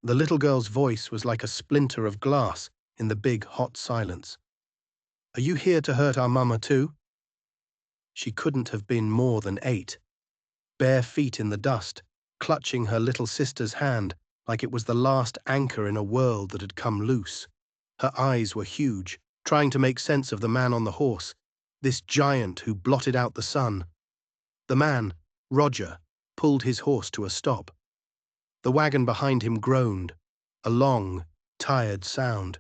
The little girl's voice was like a splinter of glass in the big, hot silence. "Are you here to hurt our mama too?" She couldn't have been more than 8, bare feet in the dust, clutching her little sister's hand like it was the last anchor in a world that had come loose. Her eyes were huge, trying to make sense of the man on the horse, this giant who blotted out the sun. The man, Roger, pulled his horse to a stop. The wagon behind him groaned, a long, tired sound.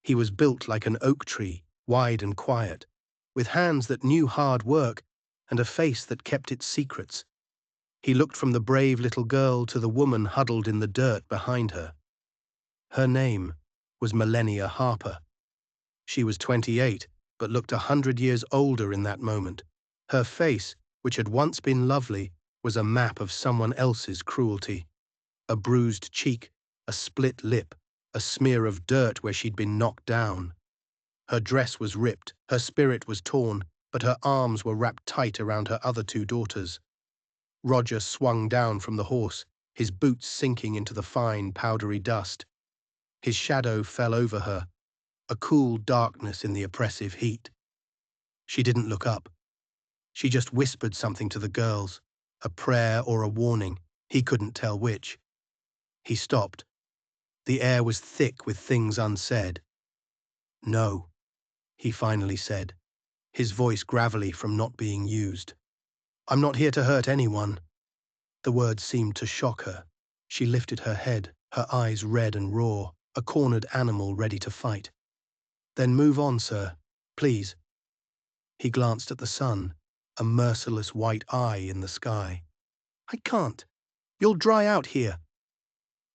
He was built like an oak tree, wide and quiet, with hands that knew hard work and a face that kept its secrets. He looked from the brave little girl to the woman huddled in the dirt behind her. Her name was Millennia Harper. She was 28, but looked 100 years older in that moment. Her face, which had once been lovely, was a map of someone else's cruelty. A bruised cheek, a split lip, a smear of dirt where she'd been knocked down. Her dress was ripped, her spirit was torn, but her arms were wrapped tight around her other 2 daughters. Roger swung down from the horse, his boots sinking into the fine, powdery dust. His shadow fell over her, a cool darkness in the oppressive heat. She didn't look up. She just whispered something to the girls, a prayer or a warning, he couldn't tell which. He stopped. The air was thick with things unsaid. "No," he finally said, his voice gravelly from not being used. "I'm not here to hurt anyone." The words seemed to shock her. She lifted her head, her eyes red and raw, a cornered animal ready to fight. "Then move on, sir, please." He glanced at the sun, a merciless white eye in the sky. "I can't. You'll dry out here."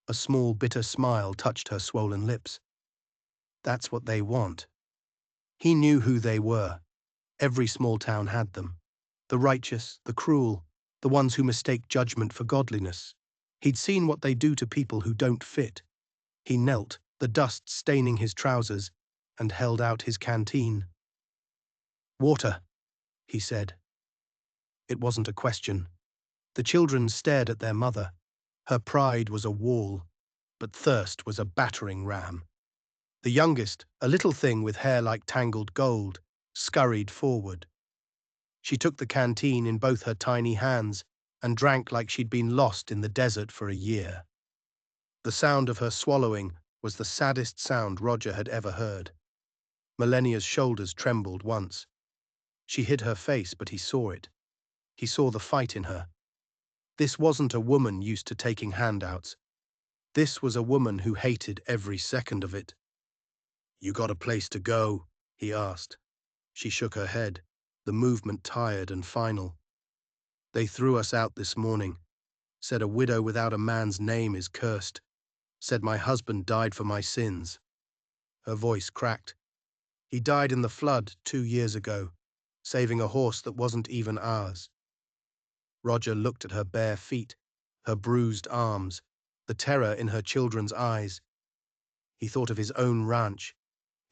A small, bitter smile touched her swollen lips. That's what they want. He knew who they were. Every small town had them. The righteous, the cruel, the ones who mistake judgment for godliness. He'd seen what they do to people who don't fit. He knelt, the dust staining his trousers, and held out his canteen. "Water," he said. It wasn't a question. The children stared at their mother. Her pride was a wall, but thirst was a battering ram. The youngest, a little thing with hair like tangled gold, scurried forward. She took the canteen in both her tiny hands and drank like she'd been lost in the desert for a year. The sound of her swallowing was the saddest sound Roger had ever heard. Millennia's shoulders trembled once. She hid her face, but he saw it. He saw the fight in her. This wasn't a woman used to taking handouts. This was a woman who hated every second of it. "You got a place to go?" he asked. She shook her head, the movement tired and final. "They threw us out this morning. Said a widow without a man's name is cursed. Said my husband died for my sins." Her voice cracked. "He died in the flood 2 years ago, saving a horse that wasn't even ours." Roger looked at her bare feet, her bruised arms, the terror in her children's eyes. He thought of his own ranch,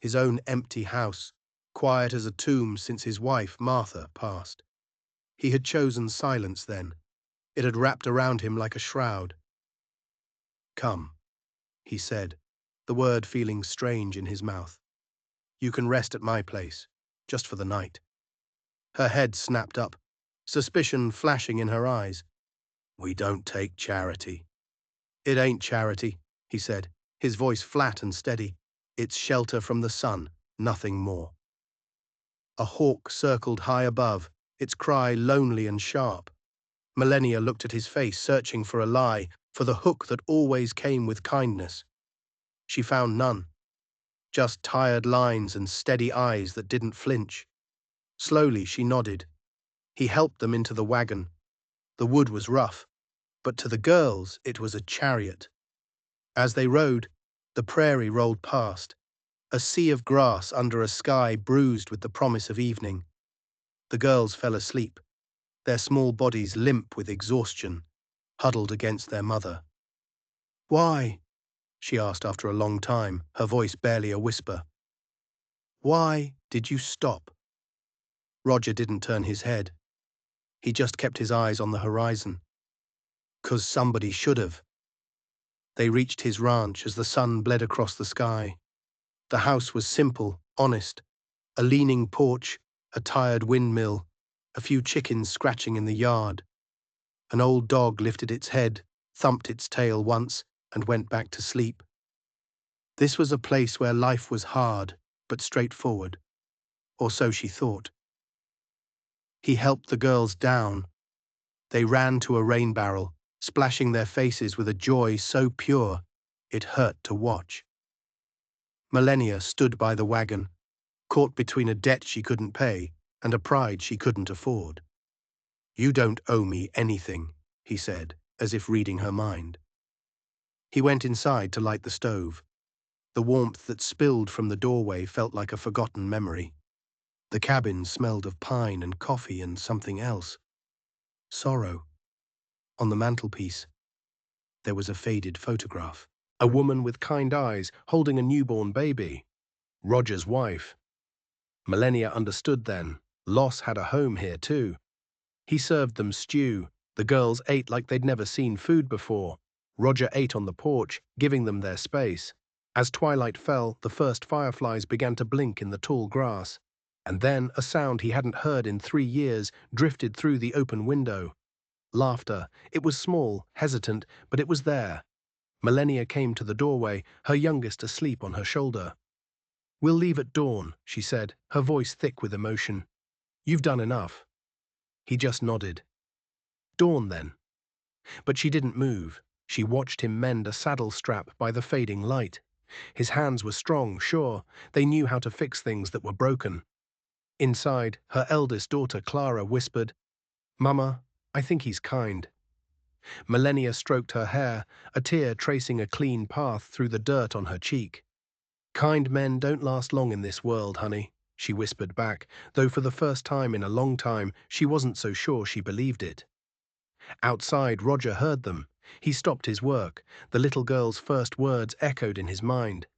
his own empty house, quiet as a tomb since his wife, Martha, passed. He had chosen silence then. It had wrapped around him like a shroud. "Come," he said, the word feeling strange in his mouth. "You can rest at my place, just for the night." Her head snapped up, suspicion flashing in her eyes. "We don't take charity." "It ain't charity," he said, his voice flat and steady. "It's shelter from the sun, nothing more." A hawk circled high above, its cry lonely and sharp. Millennia looked at his face, searching for a lie, for the hook that always came with kindness. She found none. Just tired lines and steady eyes that didn't flinch. Slowly she nodded. He helped them into the wagon. The wood was rough, but to the girls it was a chariot. As they rode, the prairie rolled past, a sea of grass under a sky bruised with the promise of evening. The girls fell asleep, their small bodies limp with exhaustion, huddled against their mother. "Why?" she asked after a long time, her voice barely a whisper. "Why did you stop?" Roger didn't turn his head. He just kept his eyes on the horizon. "'Cause somebody should have." They reached his ranch as the sun bled across the sky. The house was simple, honest. A leaning porch, a tired windmill, a few chickens scratching in the yard. An old dog lifted its head, thumped its tail once, and went back to sleep. This was a place where life was hard, but straightforward. Or so she thought. He helped the girls down. They ran to a rain barrel, splashing their faces with a joy so pure it hurt to watch. Millennia stood by the wagon, caught between a debt she couldn't pay and a pride she couldn't afford. "You don't owe me anything," he said, as if reading her mind. He went inside to light the stove. The warmth that spilled from the doorway felt like a forgotten memory. The cabin smelled of pine and coffee and something else. Sorrow. On the mantelpiece, there was a faded photograph. A woman with kind eyes holding a newborn baby. Roger's wife. Millennia understood then. Loss had a home here too. He served them stew. The girls ate like they'd never seen food before. Roger ate on the porch, giving them their space. As twilight fell, the first fireflies began to blink in the tall grass. And then a sound he hadn't heard in 3 years drifted through the open window. Laughter. It was small, hesitant, but it was there. Millennia came to the doorway, her youngest asleep on her shoulder. "We'll leave at dawn," she said, her voice thick with emotion. "You've done enough." He just nodded. "Dawn, then." But she didn't move. She watched him mend a saddle strap by the fading light. His hands were strong, sure. They knew how to fix things that were broken. Inside, her eldest daughter, Clara, whispered, "Mama, I think he's kind." Millennia stroked her hair, a tear tracing a clean path through the dirt on her cheek. "Kind men don't last long in this world, honey," she whispered back, though for the first time in a long time she wasn't so sure she believed it. Outside, Roger heard them. He stopped his work. The little girl's first words echoed in his mind.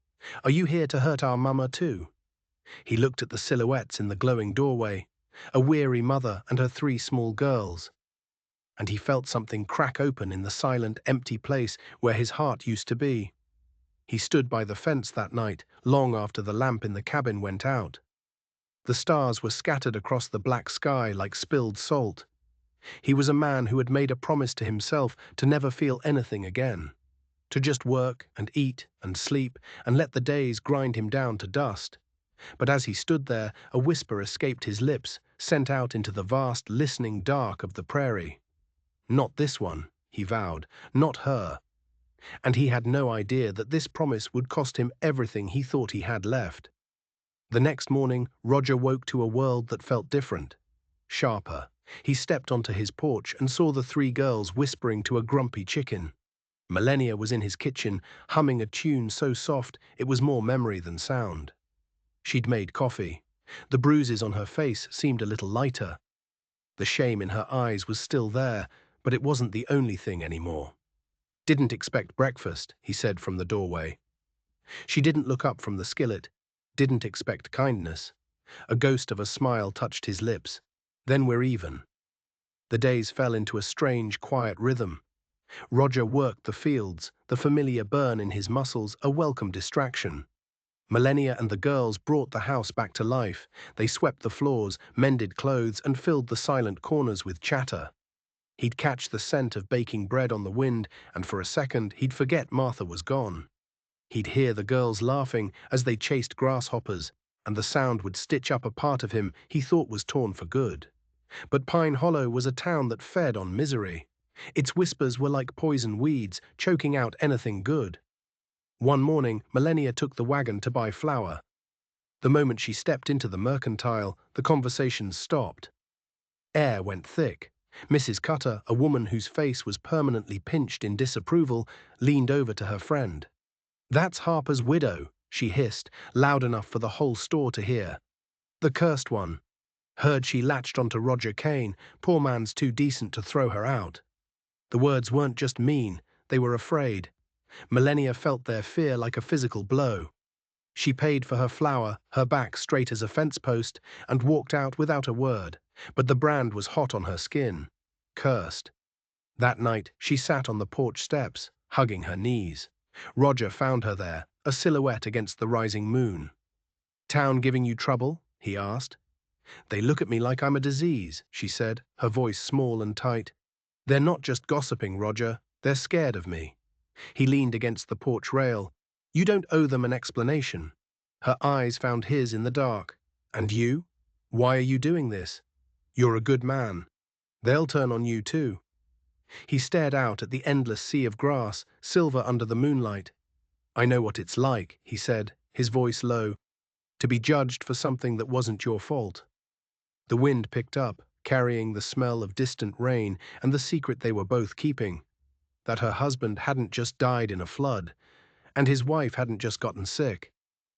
"Are you here to hurt our mama too?" He looked at the silhouettes in the glowing doorway, a weary mother and her 3 small girls. And he felt something crack open in the silent, empty place where his heart used to be. He stood by the fence that night, long after the lamp in the cabin went out. The stars were scattered across the black sky like spilled salt. He was a man who had made a promise to himself to never feel anything again, to just work and eat and sleep and let the days grind him down to dust. But as he stood there, a whisper escaped his lips, sent out into the vast, listening dark of the prairie. Not this one, he vowed, not her. And he had no idea that this promise would cost him everything he thought he had left. The next morning, Roger woke to a world that felt different, sharper. He stepped onto his porch and saw the 3 girls whispering to a grumpy chicken. Millennia was in his kitchen, humming a tune so soft it was more memory than sound. She'd made coffee. The bruises on her face seemed a little lighter. The shame in her eyes was still there, but it wasn't the only thing anymore. "Didn't expect breakfast," he said from the doorway. She didn't look up from the skillet, didn't expect kindness. A ghost of a smile touched his lips. "Then we're even." The days fell into a strange, quiet rhythm. Roger worked the fields, the familiar burn in his muscles a welcome distraction. Millennia and the girls brought the house back to life. They swept the floors, mended clothes, and filled the silent corners with chatter. He'd catch the scent of baking bread on the wind, and for a second he'd forget Martha was gone. He'd hear the girls laughing as they chased grasshoppers, and the sound would stitch up a part of him he thought was torn for good. But Pine Hollow was a town that fed on misery. Its whispers were like poison weeds, choking out anything good. One morning, Millennia took the wagon to buy flour. The moment she stepped into the mercantile, the conversation stopped. Air went thick. Mrs. Cutter, a woman whose face was permanently pinched in disapproval, leaned over to her friend. "That's Harper's widow," she hissed, loud enough for the whole store to hear. "The cursed one. Heard she latched onto Roger Kane. Poor man's too decent to throw her out." The words weren't just mean, they were afraid. Millennia felt their fear like a physical blow. She paid for her flour, her back straight as a fence post, and walked out without a word. But the brand was hot on her skin. Cursed. That night, she sat on the porch steps, hugging her knees. Roger found her there, a silhouette against the rising moon. "Town giving you trouble?" he asked. "They look at me like I'm a disease," she said, her voice small and tight. "They're not just gossiping, Roger. They're scared of me." He leaned against the porch rail. "You don't owe them an explanation." Her eyes found his in the dark. "And you? Why are you doing this? You're a good man. They'll turn on you too." He stared out at the endless sea of grass, silver under the moonlight. "I know what it's like," he said, his voice low, "to be judged for something that wasn't your fault." The wind picked up, carrying the smell of distant rain and the secret they were both keeping, that her husband hadn't just died in a flood, and his wife hadn't just gotten sick.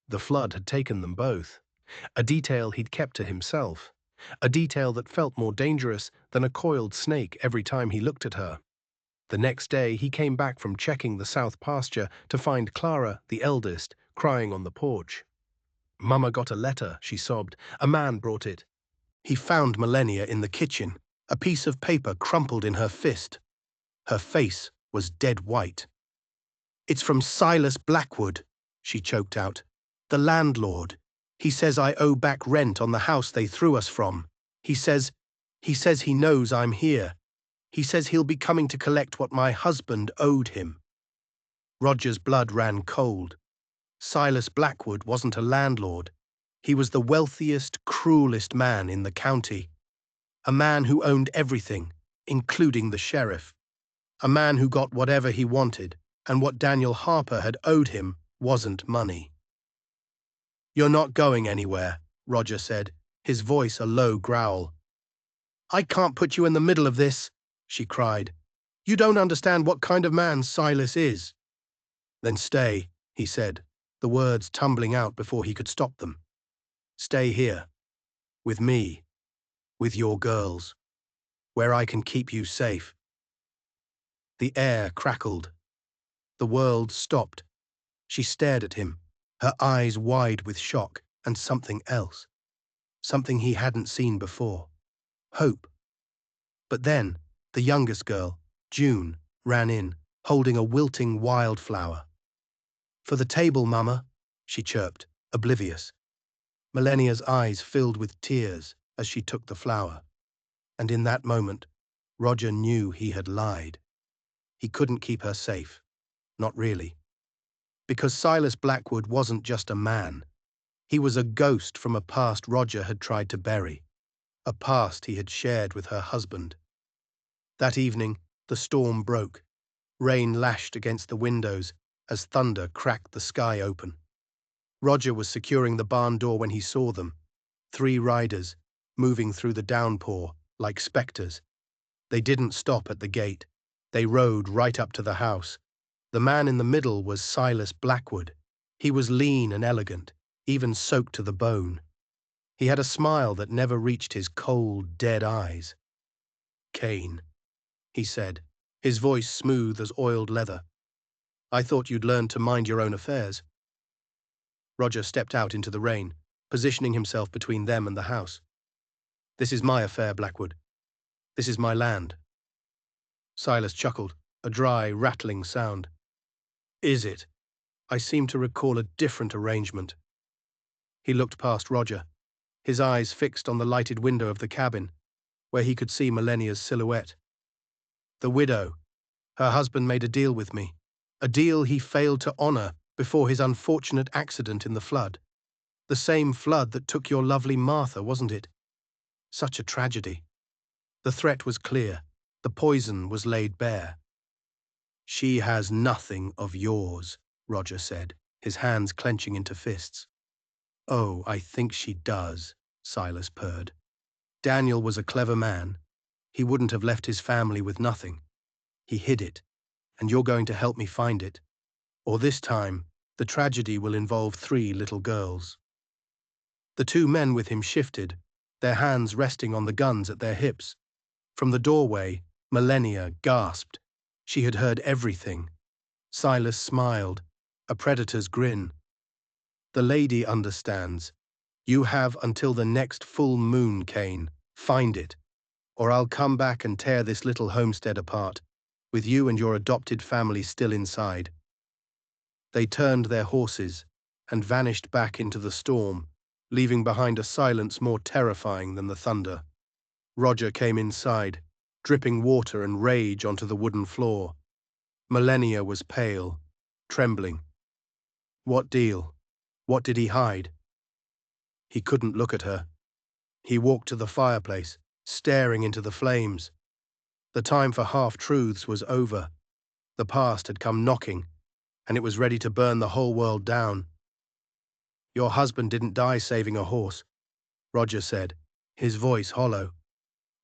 The flood had taken them both. A detail he'd kept to himself. A detail that felt more dangerous than a coiled snake every time he looked at her. The next day he came back from checking the south pasture to find Clara, the eldest, crying on the porch. "Mama got a letter," she sobbed. "A man brought it." He found Millennia in the kitchen, a piece of paper crumpled in her fist. Her face was dead white. "It's from Silas Blackwood," she choked out. "The landlord. He says I owe back rent on the house they threw us from. He says he knows I'm here. He says he'll be coming to collect what my husband owed him." Roger's blood ran cold. Silas Blackwood wasn't a landlord. He was the wealthiest, cruelest man in the county. A man who owned everything, including the sheriff. A man who got whatever he wanted, and what Daniel Harper had owed him wasn't money. "You're not going anywhere," Roger said, his voice a low growl. "I can't put you in the middle of this," she cried. "You don't understand what kind of man Silas is." "Then stay," he said, the words tumbling out before he could stop them. "Stay here, with me, with your girls, where I can keep you safe." The air crackled. The world stopped. She stared at him, her eyes wide with shock and something else. Something he hadn't seen before. Hope. But then, the youngest girl, June, ran in, holding a wilting wildflower. "For the table, Mama," she chirped, oblivious. Millennia's eyes filled with tears as she took the flower. And in that moment, Roger knew he had lied. He couldn't keep her safe. Not really. Because Silas Blackwood wasn't just a man. He was a ghost from a past Roger had tried to bury. A past he had shared with her husband. That evening, the storm broke. Rain lashed against the windows as thunder cracked the sky open. Roger was securing the barn door when he saw them. 3 riders, moving through the downpour like specters. They didn't stop at the gate. They rode right up to the house. The man in the middle was Silas Blackwood. He was lean and elegant, even soaked to the bone. He had a smile that never reached his cold, dead eyes. "Kane," he said, his voice smooth as oiled leather. "I thought you'd learned to mind your own affairs." Roger stepped out into the rain, positioning himself between them and the house. "This is my affair, Blackwood. This is my land." Silas chuckled, a dry, rattling sound. "Is it? I seem to recall a different arrangement." He looked past Roger, his eyes fixed on the lighted window of the cabin, where he could see Millennia's silhouette. "The widow. Her husband made a deal with me. A deal he failed to honor before his unfortunate accident in the flood. The same flood that took your lovely Martha, wasn't it? Such a tragedy. The threat was clear. The poison was laid bare." "She has nothing of yours," Roger said, his hands clenching into fists. "Oh, I think she does," Silas purred. "Daniel was a clever man. He wouldn't have left his family with nothing. He hid it, and you're going to help me find it. Or this time, the tragedy will involve 3 little girls." The 2 men with him shifted, their hands resting on the guns at their hips. From the doorway, Millennia gasped. She had heard everything. Silas smiled, a predator's grin. "The lady understands. You have until the next full moon, Kane. Find it, or I'll come back and tear this little homestead apart, with you and your adopted family still inside." They turned their horses and vanished back into the storm, leaving behind a silence more terrifying than the thunder. Roger came inside, dripping water and rage onto the wooden floor. Millennia was pale, trembling. What deal? What did he hide? He couldn't look at her. He walked to the fireplace, staring into the flames. The time for half-truths was over. The past had come knocking, and it was ready to burn the whole world down. "Your husband didn't die saving a horse," Roger said, his voice hollow.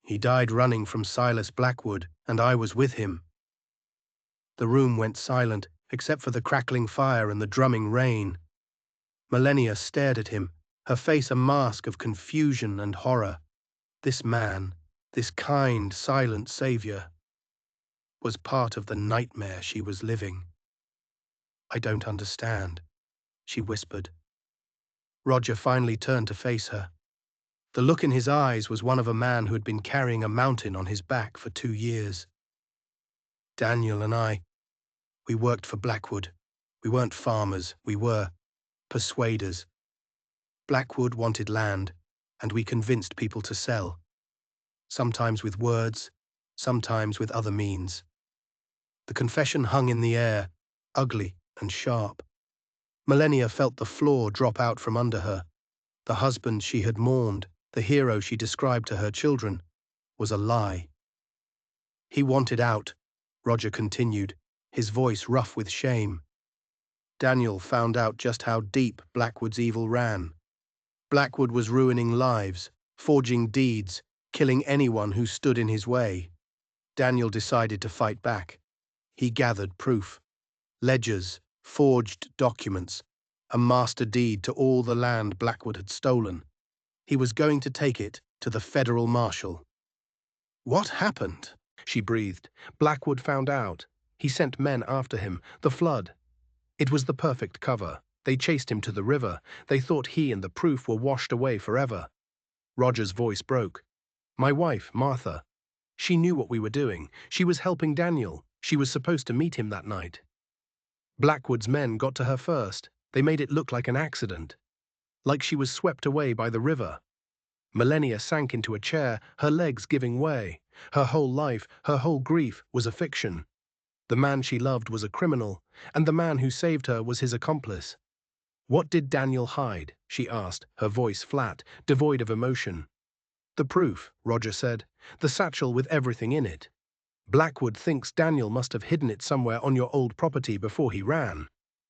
"He died running from Silas Blackwood, and I was with him." The room went silent, except for the crackling fire and the drumming rain. Millennia stared at him, her face a mask of confusion and horror. This man, this kind, silent savior, was part of the nightmare she was living. "I don't understand," she whispered. Roger finally turned to face her. The look in his eyes was one of a man who had been carrying a mountain on his back for 2 years. "Daniel and we worked for Blackwood. We weren't farmers, we were persuaders. Blackwood wanted land, and we convinced people to sell. Sometimes with words, sometimes with other means." The confession hung in the air, ugly and sharp. Millennia felt the floor drop out from under her. The husband she had mourned, the hero she described to her children, was a lie. "He wanted out," Roger continued, his voice rough with shame. "Daniel found out just how deep Blackwood's evil ran. Blackwood was ruining lives, forging deeds, killing anyone who stood in his way. Daniel decided to fight back. He gathered proof. Ledgers, forged documents, a master deed to all the land Blackwood had stolen. He was going to take it to the federal marshal." "What happened?" she breathed. "Blackwood found out. He sent men after him. The flood. It was the perfect cover. They chased him to the river. They thought he and the proof were washed away forever." Roger's voice broke. "My wife, Martha. She knew what we were doing. She was helping Daniel. She was supposed to meet him that night. Blackwood's men got to her first. They made it look like an accident, like she was swept away by the river." Millennia sank into a chair, her legs giving way. Her whole life, her whole grief, was a fiction. The man she loved was a criminal, and the man who saved her was his accomplice. "What did Daniel hide?" she asked, her voice flat, devoid of emotion. "The proof," Roger said. "The satchel with everything in it. Blackwood thinks Daniel must have hidden it somewhere on your old property before he ran.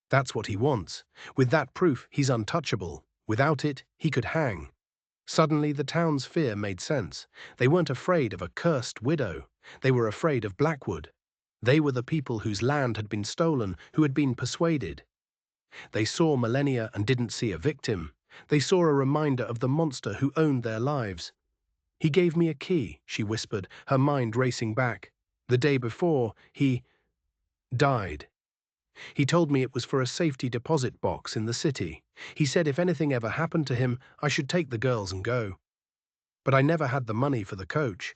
That's what he wants. With that proof, he's untouchable. Without it, he could hang." Suddenly the town's fear made sense. They weren't afraid of a cursed widow. They were afraid of Blackwood. They were the people whose land had been stolen, who had been persuaded. They saw Millennia and didn't see a victim. They saw a reminder of the monster who owned their lives. "He gave me a key," she whispered, her mind racing back. "The day before, he died. He told me it was for a safety deposit box in the city. He said if anything ever happened to him, I should take the girls and go. But I never had the money for the coach."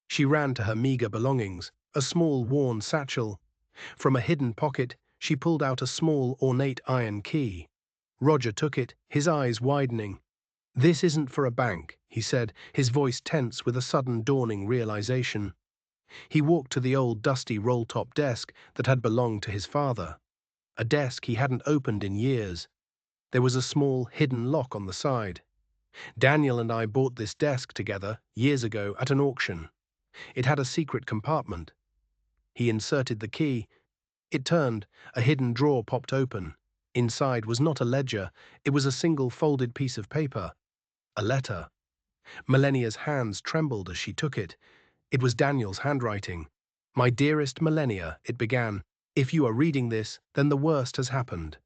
She ran to her meager belongings, a small worn satchel. From a hidden pocket, she pulled out a small ornate iron key. Roger took it, his eyes widening. "This isn't for a bank," he said, his voice tense with a sudden dawning realization. He walked to the old dusty roll-top desk that had belonged to his father. A desk he hadn't opened in years. There was a small, hidden lock on the side. "Daniel and I bought this desk together, years ago, at an auction. It had a secret compartment." He inserted the key. It turned, a hidden drawer popped open. Inside was not a ledger, it was a single folded piece of paper. A letter. Millennia's hands trembled as she took it. It was Daniel's handwriting. "My dearest Millennia," it began, "if you are reading this, then the worst has happened.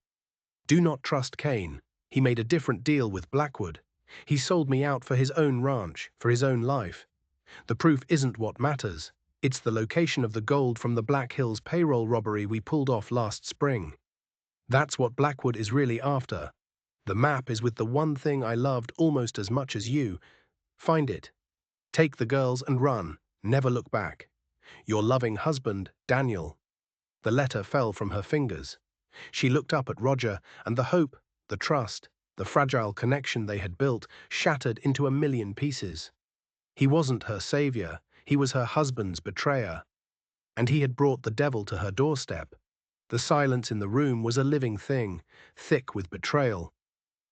Do not trust Cain. He made a different deal with Blackwood. He sold me out for his own ranch, for his own life. The proof isn't what matters. It's the location of the gold from the Black Hills payroll robbery we pulled off last spring. That's what Blackwood is really after. The map is with the one thing I loved almost as much as you. Find it. Take the girls and run. Never look back. Your loving husband, Daniel." The letter fell from her fingers. She looked up at Roger, and the hope, the trust, the fragile connection they had built shattered into a million pieces. He wasn't her savior, he was her husband's betrayer, and he had brought the devil to her doorstep. The silence in the room was a living thing, thick with betrayal.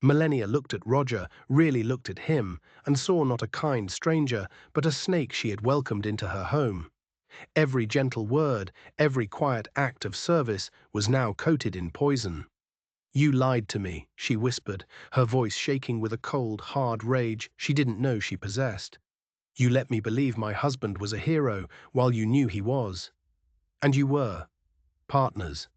Millennia looked at Roger, really looked at him, and saw not a kind stranger, but a snake she had welcomed into her home. Every gentle word, every quiet act of service was now coated in poison. "You lied to me," she whispered, her voice shaking with a cold, hard rage she didn't know she possessed. "You let me believe my husband was a hero while you knew he was. And you were. Partners."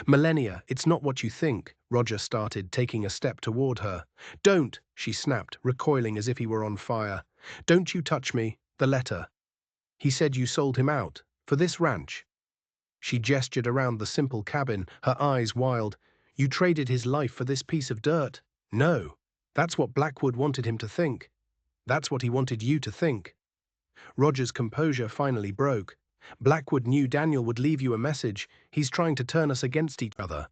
"Millennia, it's not what you think," Roger started, taking a step toward her. "Don't," she snapped, recoiling as if he were on fire. "Don't you touch me. The letter. He said you sold him out. For this ranch." She gestured around the simple cabin, her eyes wild. "You traded his life for this piece of dirt." "No. That's what Blackwood wanted him to think. That's what he wanted you to think." Roger's composure finally broke. "Blackwood knew Daniel would leave you a message. He's trying to turn us against each other.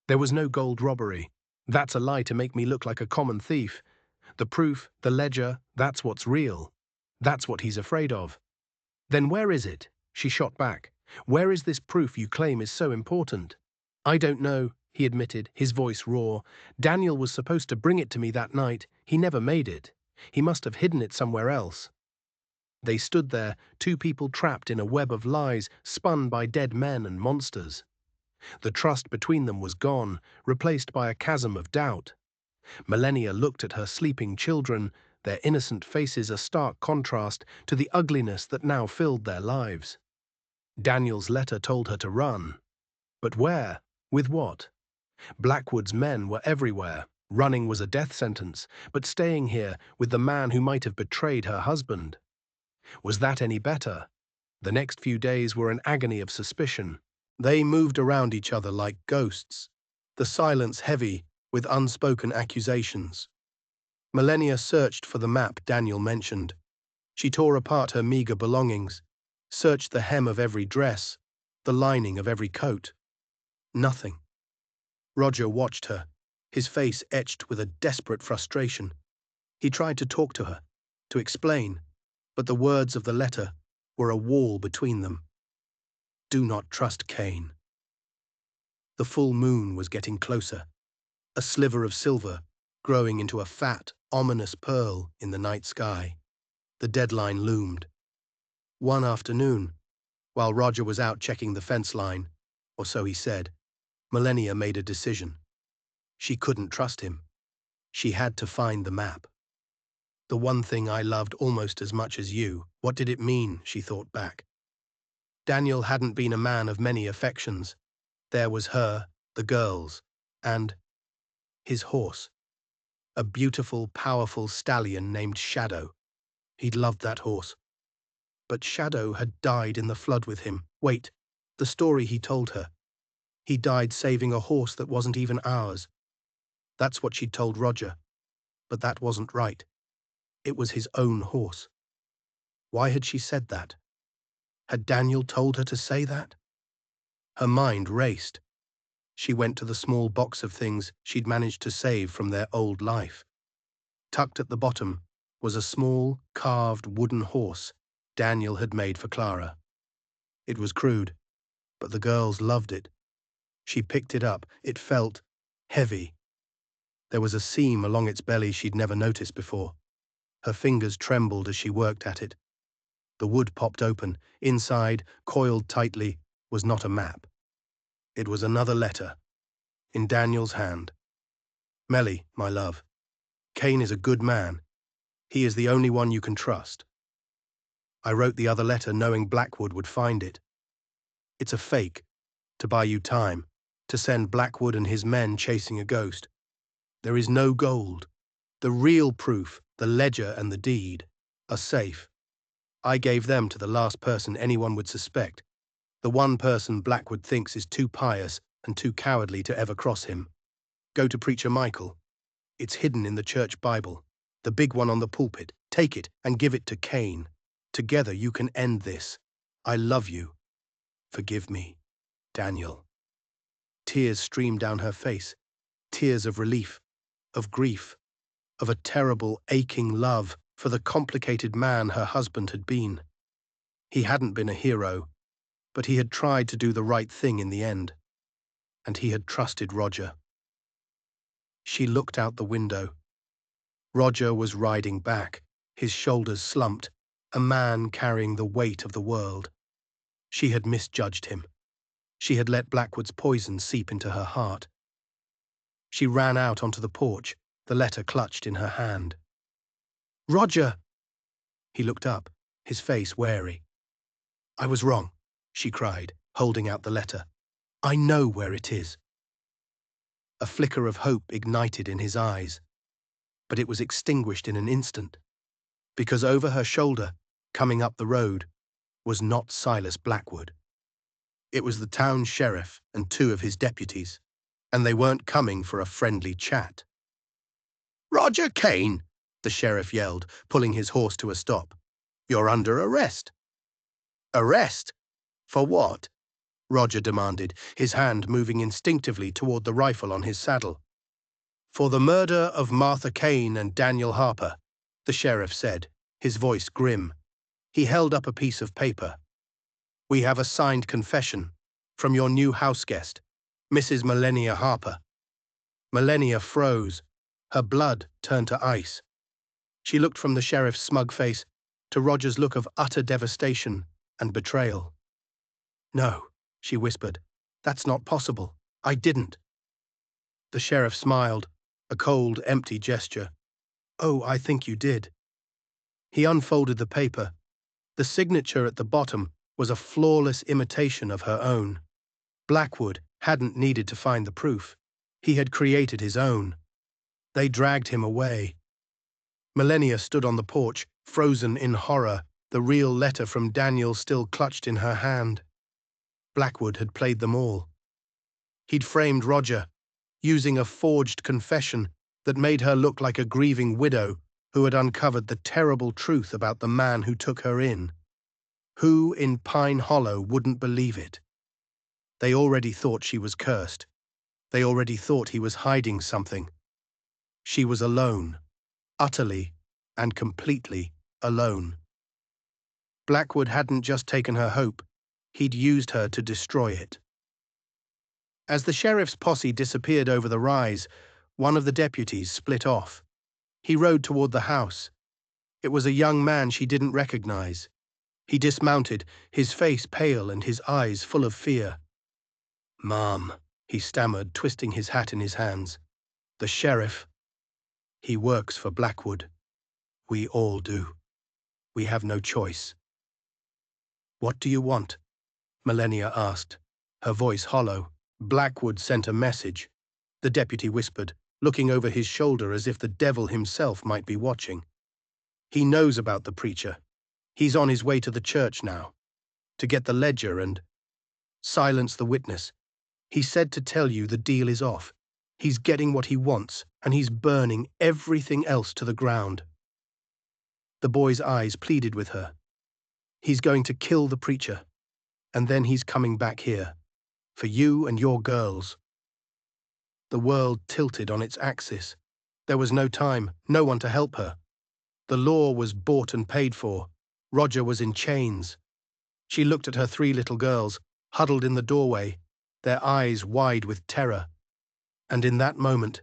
There was no gold robbery. That's a lie to make me look like a common thief. The proof, the ledger, that's what's real. That's what he's afraid of." "Then where is it?" She shot back. "Where is this proof you claim is so important?" "I don't know," he admitted, his voice raw. "Daniel was supposed to bring it to me that night. He never made it. He must have hidden it somewhere else." They stood there, two people trapped in a web of lies spun by dead men and monsters. The trust between them was gone, replaced by a chasm of doubt. Millennia looked at her sleeping children, their innocent faces a stark contrast to the ugliness that now filled their lives. Daniel's letter told her to run. But where? With what? Blackwood's men were everywhere. Running was a death sentence, but staying here with the man who might have betrayed her husband. Was that any better? The next few days were an agony of suspicion. They moved around each other like ghosts, the silence heavy with unspoken accusations. Millennia searched for the map Daniel mentioned. She tore apart her meager belongings, searched the hem of every dress, the lining of every coat. Nothing. Roger watched her, his face etched with a desperate frustration. He tried to talk to her, to explain, but the words of the letter were a wall between them. "Do not trust Cain." The full moon was getting closer, a sliver of silver growing into a fat, ominous pearl in the night sky. The deadline loomed. One afternoon, while Roger was out checking the fence line, or so he said, Millennia made a decision. She couldn't trust him. She had to find the map. "The one thing I loved almost as much as you." What did it mean, she thought back. Daniel hadn't been a man of many affections. There was her, the girls, and his horse. A beautiful, powerful stallion named Shadow. He'd loved that horse. But Shadow had died in the flood with him. Wait, the story he told her. He died saving a horse that wasn't even ours. That's what she'd told Roger. But that wasn't right. It was his own horse. Why had she said that? Had Daniel told her to say that? Her mind raced. She went to the small box of things she'd managed to save from their old life. Tucked at the bottom was a small, carved wooden horse Daniel had made for Clara. It was crude, but the girls loved it. She picked it up. It felt heavy. There was a seam along its belly she'd never noticed before. Her fingers trembled as she worked at it. The wood popped open. Inside, coiled tightly, was not a map. It was another letter, in Daniel's hand. "Melly, my love, Cain is a good man. He is the only one you can trust. I wrote the other letter knowing Blackwood would find it. It's a fake, to buy you time, to send Blackwood and his men chasing a ghost. There is no gold. The real proof, the ledger and the deed, are safe. I gave them to the last person anyone would suspect, the one person Blackwood thinks is too pious and too cowardly to ever cross him. Go to Preacher Michael. It's hidden in the church Bible, the big one on the pulpit. Take it and give it to Cain. Together you can end this. I love you. Forgive me, Daniel." Tears streamed down her face, tears of relief, of grief, of a terrible, aching love for the complicated man her husband had been. He hadn't been a hero, but he had tried to do the right thing in the end, and he had trusted Roger. She looked out the window. Roger was riding back, his shoulders slumped, a man carrying the weight of the world. She had misjudged him. She had let Blackwood's poison seep into her heart. She ran out onto the porch, the letter clutched in her hand. "Roger!" He looked up, his face wary. "I was wrong," she cried, holding out the letter. "I know where it is." A flicker of hope ignited in his eyes, but it was extinguished in an instant, because over her shoulder, coming up the road, was not Silas Blackwood. It was the town sheriff and 2 of his deputies, and they weren't coming for a friendly chat. "Roger Kane!" the sheriff yelled, pulling his horse to a stop. "You're under arrest." "Arrest? For what?" Roger demanded, his hand moving instinctively toward the rifle on his saddle. "For the murder of Martha Kane and Daniel Harper," the sheriff said, his voice grim. He held up a piece of paper. "We have a signed confession from your new houseguest, Mrs. Melania Harper." Melania froze. Her blood turned to ice. She looked from the sheriff's smug face to Roger's look of utter devastation and betrayal. "No," she whispered. "That's not possible. I didn't." The sheriff smiled, a cold, empty gesture. "Oh, I think you did." He unfolded the paper. The signature at the bottom was a flawless imitation of her own. Blackwood hadn't needed to find the proof. He had created his own. They dragged him away. Melania stood on the porch, frozen in horror, the real letter from Daniel still clutched in her hand. Blackwood had played them all. He'd framed Roger, using a forged confession that made her look like a grieving widow who had uncovered the terrible truth about the man who took her in. Who in Pine Hollow wouldn't believe it? They already thought she was cursed. They already thought he was hiding something. She was alone, utterly and completely alone. Blackwood hadn't just taken her hope, he'd used her to destroy it. As the sheriff's posse disappeared over the rise, one of the deputies split off. He rode toward the house. It was a young man she didn't recognize. He dismounted, his face pale and his eyes full of fear. "Ma'am," he stammered, twisting his hat in his hands. "The sheriff. He works for Blackwood. We all do. We have no choice." "What do you want?" Melania asked, her voice hollow. "Blackwood sent a message," the deputy whispered, looking over his shoulder as if the devil himself might be watching. "He knows about the preacher. He's on his way to the church now, to get the ledger and silence the witness. He said to tell you the deal is off. He's getting what he wants, and he's burning everything else to the ground." The boy's eyes pleaded with her. "He's going to kill the preacher, and then he's coming back here, for you and your girls." The world tilted on its axis. There was no time, no one to help her. The law was bought and paid for. Roger was in chains. She looked at her 3 little girls, huddled in the doorway, their eyes wide with terror. And in that moment,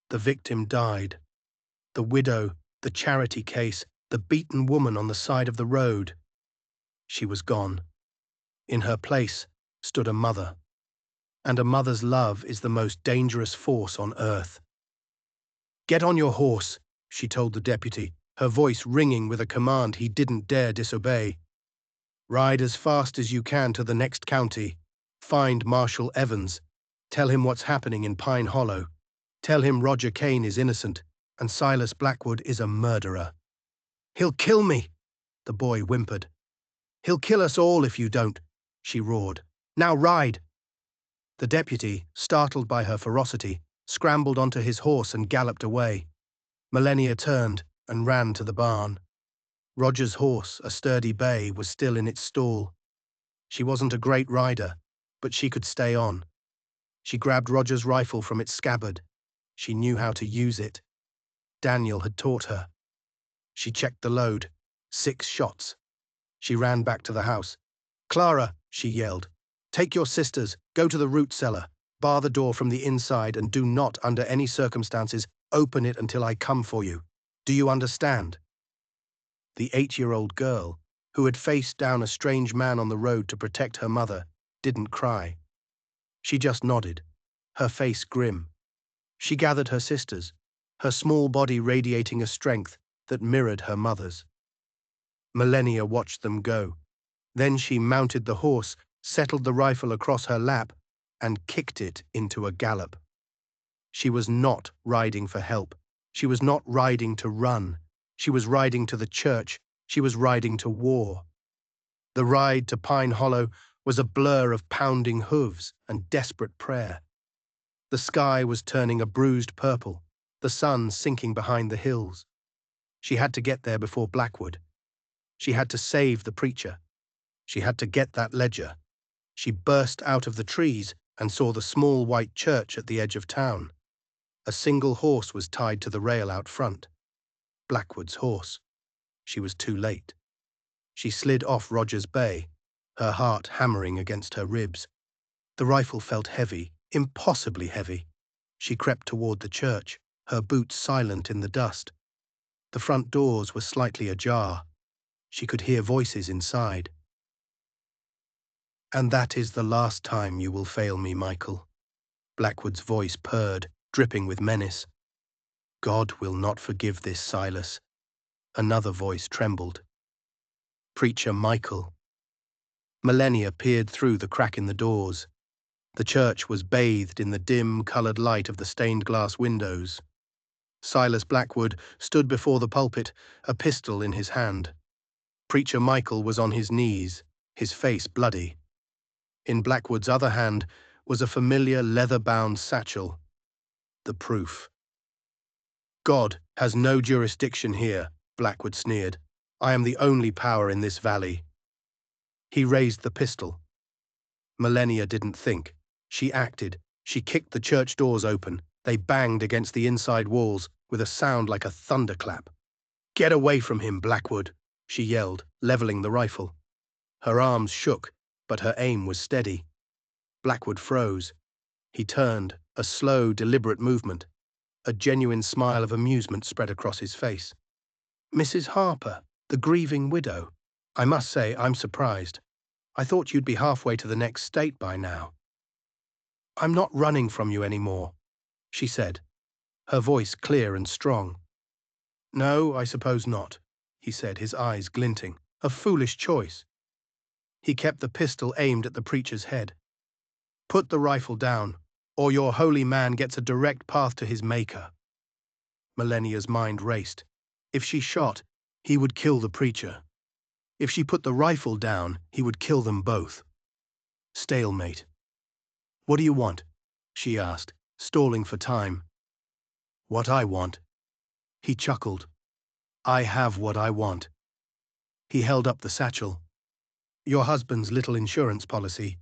the victim died. The widow, the charity case, the beaten woman on the side of the road. She was gone. In her place stood a mother. And a mother's love is the most dangerous force on earth. "Get on your horse," she told the deputy, her voice ringing with a command he didn't dare disobey. "Ride as fast as you can to the next county. Find Marshal Evans. Tell him what's happening in Pine Hollow. Tell him Roger Kane is innocent and Silas Blackwood is a murderer." "He'll kill me," the boy whimpered. "He'll kill us all if you don't," she roared. "Now ride." The deputy, startled by her ferocity, scrambled onto his horse and galloped away. Melania turned and ran to the barn. Roger's horse, a sturdy bay, was still in its stall. She wasn't a great rider, but she could stay on. She grabbed Roger's rifle from its scabbard. She knew how to use it. Daniel had taught her. She checked the load. 6 shots. She ran back to the house. "Clara," she yelled, "take your sisters, go to the root cellar, bar the door from the inside, and do not, under any circumstances, open it until I come for you. Do you understand?" The 8-year-old girl, who had faced down a strange man on the road to protect her mother, didn't cry. She just nodded, her face grim. She gathered her sisters, her small body radiating a strength that mirrored her mother's. Millennia watched them go. Then she mounted the horse, settled the rifle across her lap, and kicked it into a gallop. She was not riding for help. She was not riding to run. She was riding to the church. She was riding to war. The ride to Pine Hollow was a blur of pounding hooves and desperate prayer. The sky was turning a bruised purple, the sun sinking behind the hills. She had to get there before Blackwood. She had to save the preacher. She had to get that ledger. She burst out of the trees and saw the small white church at the edge of town. A single horse was tied to the rail out front. Blackwood's horse. She was too late. She slid off Roger's Bay, her heart hammering against her ribs. The rifle felt heavy, impossibly heavy. She crept toward the church, her boots silent in the dust. The front doors were slightly ajar. She could hear voices inside. "And that is the last time you will fail me, Michael." Blackwood's voice purred, dripping with menace. "God will not forgive this, Silas." Another voice trembled. "Preacher Michael." Millennia peered through the crack in the doors. The church was bathed in the dim, colored light of the stained glass windows. Silas Blackwood stood before the pulpit, a pistol in his hand. Preacher Michael was on his knees, his face bloody. In Blackwood's other hand was a familiar leather-bound satchel. The proof. "God has no jurisdiction here," Blackwood sneered. "I am the only power in this valley." He raised the pistol. Millennia didn't think. She acted. She kicked the church doors open. They banged against the inside walls with a sound like a thunderclap. "Get away from him, Blackwood," she yelled, leveling the rifle. Her arms shook, but her aim was steady. Blackwood froze. He turned, a slow, deliberate movement. A genuine smile of amusement spread across his face. "Mrs. Harper, the grieving widow. I must say I'm surprised. I thought you'd be halfway to the next state by now." "I'm not running from you anymore," she said, her voice clear and strong. "No, I suppose not," he said, his eyes glinting. "A foolish choice." He kept the pistol aimed at the preacher's head. "Put the rifle down, or your holy man gets a direct path to his maker." Millennia's mind raced. If she shot, he would kill the preacher. If she put the rifle down, he would kill them both. Stalemate. "What do you want?" she asked, stalling for time. "What I want." He chuckled. "I have what I want." He held up the satchel. "Your husband's little insurance policy,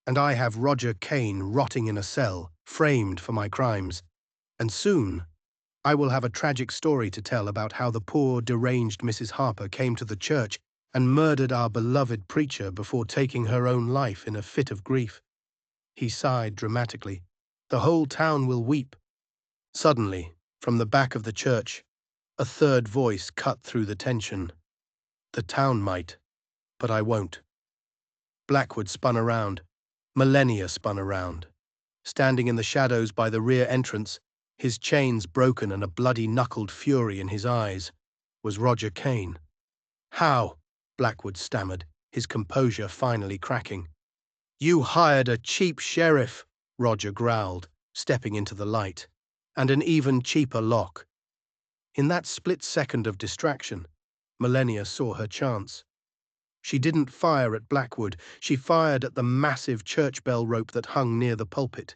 and I have Roger Kane rotting in a cell, framed for my crimes. And soon, I will have a tragic story to tell about how the poor, deranged Mrs. Harper came to the church and murdered our beloved preacher before taking her own life in a fit of grief." He sighed dramatically. "The whole town will weep." Suddenly, from the back of the church, a third voice cut through the tension. "The town might, but I won't." Blackwood spun around. Millennia spun around. Standing in the shadows by the rear entrance, his chains broken and a bloody-knuckled fury in his eyes, was Roger Kane. "How?" Blackwood stammered, his composure finally cracking. "You hired a cheap sheriff," Roger growled, stepping into the light, "and an even cheaper lock." In that split second of distraction, Millennia saw her chance. She didn't fire at Blackwood. She fired at the massive church bell rope that hung near the pulpit.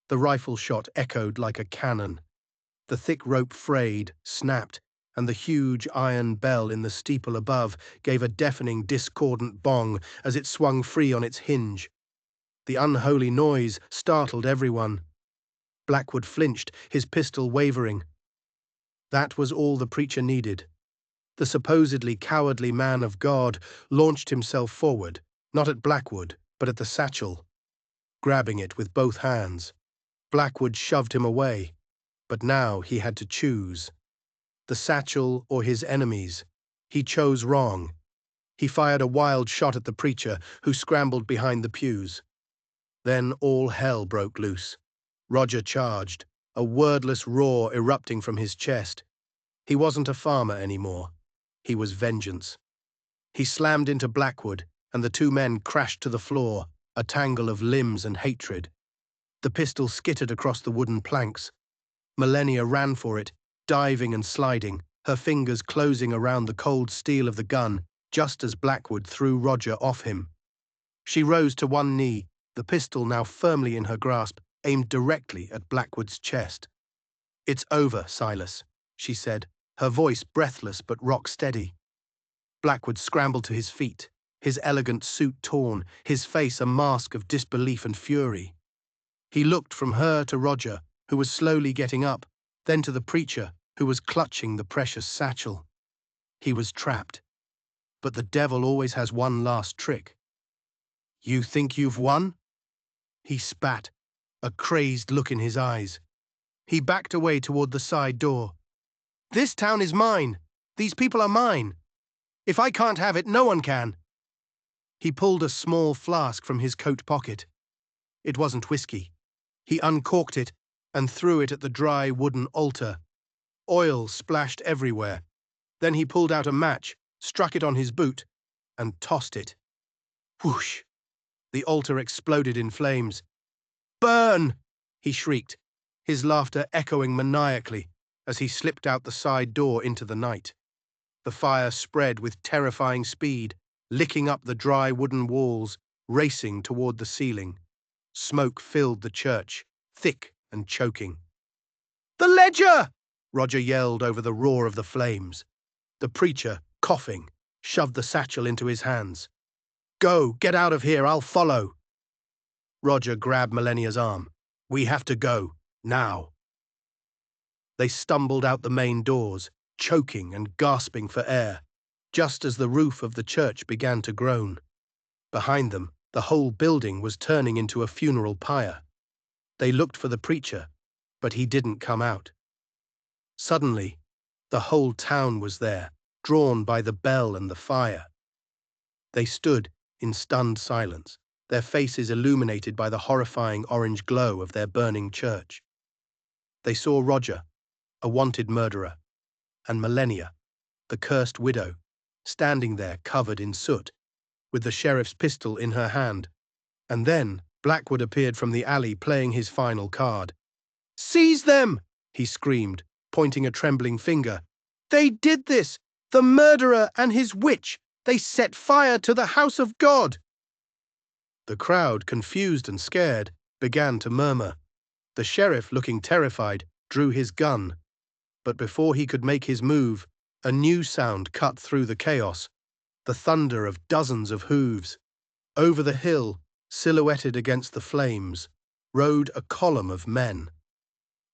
The rifle shot echoed like a cannon. The thick rope frayed, snapped, and the huge iron bell in the steeple above gave a deafening, discordant bong as it swung free on its hinge. The unholy noise startled everyone. Blackwood flinched, his pistol wavering. That was all the preacher needed. The supposedly cowardly man of God launched himself forward, not at Blackwood, but at the satchel, grabbing it with both hands. Blackwood shoved him away, but now he had to choose. The satchel or his enemies. He chose wrong. He fired a wild shot at the preacher, who scrambled behind the pews. Then all hell broke loose. Roger charged, a wordless roar erupting from his chest. He wasn't a farmer anymore. He was vengeance. He slammed into Blackwood, and the two men crashed to the floor, a tangle of limbs and hatred. The pistol skittered across the wooden planks. Millennia ran for it, diving and sliding, her fingers closing around the cold steel of the gun, just as Blackwood threw Roger off him. She rose to one knee, the pistol now firmly in her grasp, aimed directly at Blackwood's chest. "It's over, Silas," she said, her voice breathless but rock-steady. Blackwood scrambled to his feet, his elegant suit torn, his face a mask of disbelief and fury. He looked from her to Roger, who was slowly getting up, then to the preacher, who was clutching the precious satchel. He was trapped. But the devil always has one last trick. "You think you've won?" He spat, a crazed look in his eyes. He backed away toward the side door. "This town is mine. These people are mine. If I can't have it, no one can." He pulled a small flask from his coat pocket. It wasn't whiskey. He uncorked it and threw it at the dry wooden altar. Oil splashed everywhere. Then he pulled out a match, struck it on his boot, and tossed it. Whoosh! The altar exploded in flames. "Burn!" he shrieked, his laughter echoing maniacally as he slipped out the side door into the night. The fire spread with terrifying speed, licking up the dry wooden walls, racing toward the ceiling. Smoke filled the church, thick and choking. "The ledger!" Roger yelled over the roar of the flames. The preacher, coughing, shoved the satchel into his hands. "Go, get out of here, I'll follow." Roger grabbed Millennia's arm. "We have to go, now." They stumbled out the main doors, choking and gasping for air, just as the roof of the church began to groan. Behind them, the whole building was turning into a funeral pyre. They looked for the preacher, but he didn't come out. Suddenly, the whole town was there, drawn by the bell and the fire. They stood in stunned silence, their faces illuminated by the horrifying orange glow of their burning church. They saw Roger, a wanted murderer, and Millennia, the cursed widow, standing there covered in soot, with the sheriff's pistol in her hand. And then Blackwood appeared from the alley playing his final card. "Seize them!" he screamed, pointing a trembling finger. "They did this! The murderer and his witch! They set fire to the house of God!" The crowd, confused and scared, began to murmur. The sheriff, looking terrified, drew his gun. But before he could make his move, a new sound cut through the chaos, the thunder of dozens of hooves. Over the hill, silhouetted against the flames, rode a column of men.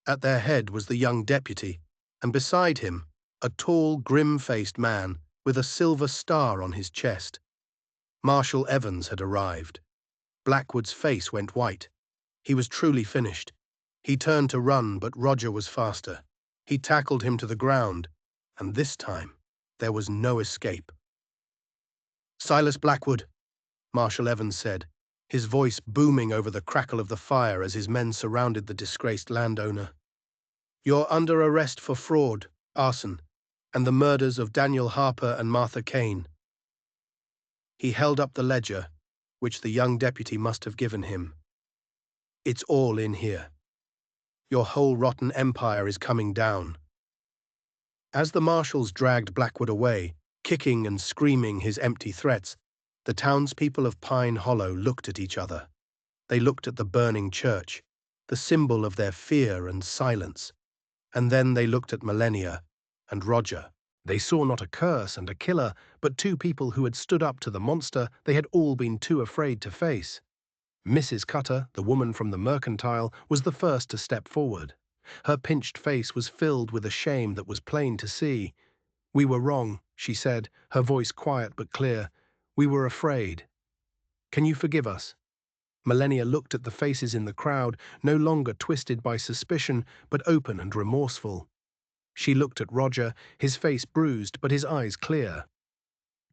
At their head was the young deputy, and beside him, a tall, grim-faced man with a silver star on his chest. Marshal Evans had arrived. Blackwood's face went white. He was truly finished. He turned to run, but Roger was faster. He tackled him to the ground, and this time there was no escape. "Silas Blackwood," Marshal Evans said, his voice booming over the crackle of the fire as his men surrounded the disgraced landowner. "You're under arrest for fraud, arson, and the murders of Daniel Harper and Martha Kane." He held up the ledger, which the young deputy must have given him. "It's all in here. Your whole rotten empire is coming down." As the marshals dragged Blackwood away, kicking and screaming his empty threats, the townspeople of Pine Hollow looked at each other. They looked at the burning church, the symbol of their fear and silence. And then they looked at Millennia and Roger. They saw not a curse and a killer, but two people who had stood up to the monster they had all been too afraid to face. Mrs. Cutter, the woman from the mercantile, was the first to step forward. Her pinched face was filled with a shame that was plain to see. "We were wrong," she said, her voice quiet but clear. "We were afraid. Can you forgive us?" Melania looked at the faces in the crowd, no longer twisted by suspicion, but open and remorseful. She looked at Roger, his face bruised but his eyes clear.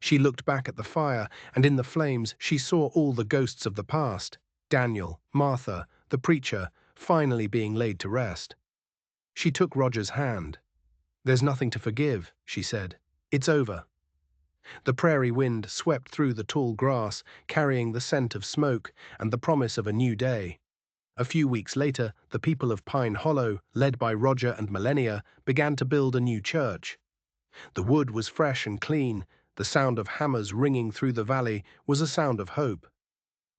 She looked back at the fire, and in the flames she saw all the ghosts of the past: Daniel, Martha, the preacher, finally being laid to rest. She took Roger's hand. "There's nothing to forgive," she said. "It's over." The prairie wind swept through the tall grass, carrying the scent of smoke and the promise of a new day. A few weeks later, the people of Pine Hollow, led by Roger and Melania, began to build a new church. The wood was fresh and clean. The sound of hammers ringing through the valley was a sound of hope.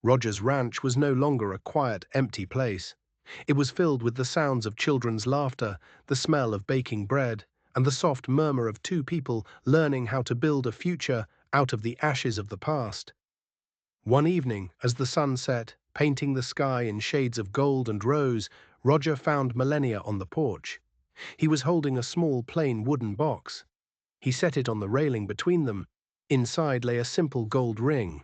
Roger's ranch was no longer a quiet, empty place. It was filled with the sounds of children's laughter, the smell of baking bread, and the soft murmur of two people learning how to build a future out of the ashes of the past. One evening, as the sun set, painting the sky in shades of gold and rose, Roger found Melania on the porch. He was holding a small, plain wooden box. He set it on the railing between them. Inside lay a simple gold ring.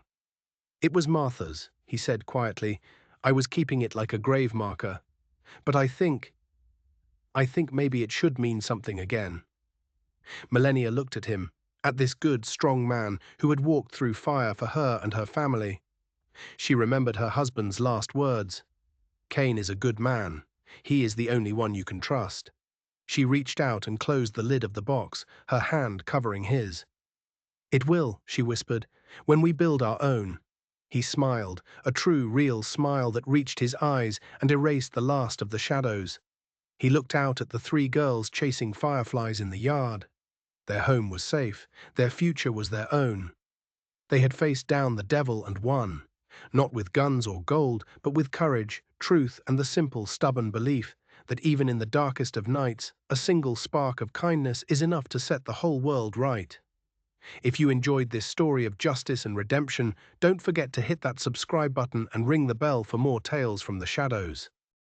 "It was Martha's," he said quietly. "I was keeping it like a grave marker. But I think maybe it should mean something again." Melania looked at him, at this good, strong man who had walked through fire for her and her family. She remembered her husband's last words: "Cain is a good man. He is the only one you can trust." She reached out and closed the lid of the box, her hand covering his. "It will," she whispered, "when we build our own." He smiled, a true, real smile that reached his eyes and erased the last of the shadows. He looked out at the three girls chasing fireflies in the yard. Their home was safe, their future was their own. They had faced down the devil and won, not with guns or gold, but with courage, truth, and the simple, stubborn belief that even in the darkest of nights, a single spark of kindness is enough to set the whole world right. If you enjoyed this story of justice and redemption, don't forget to hit that subscribe button and ring the bell for more tales from the shadows.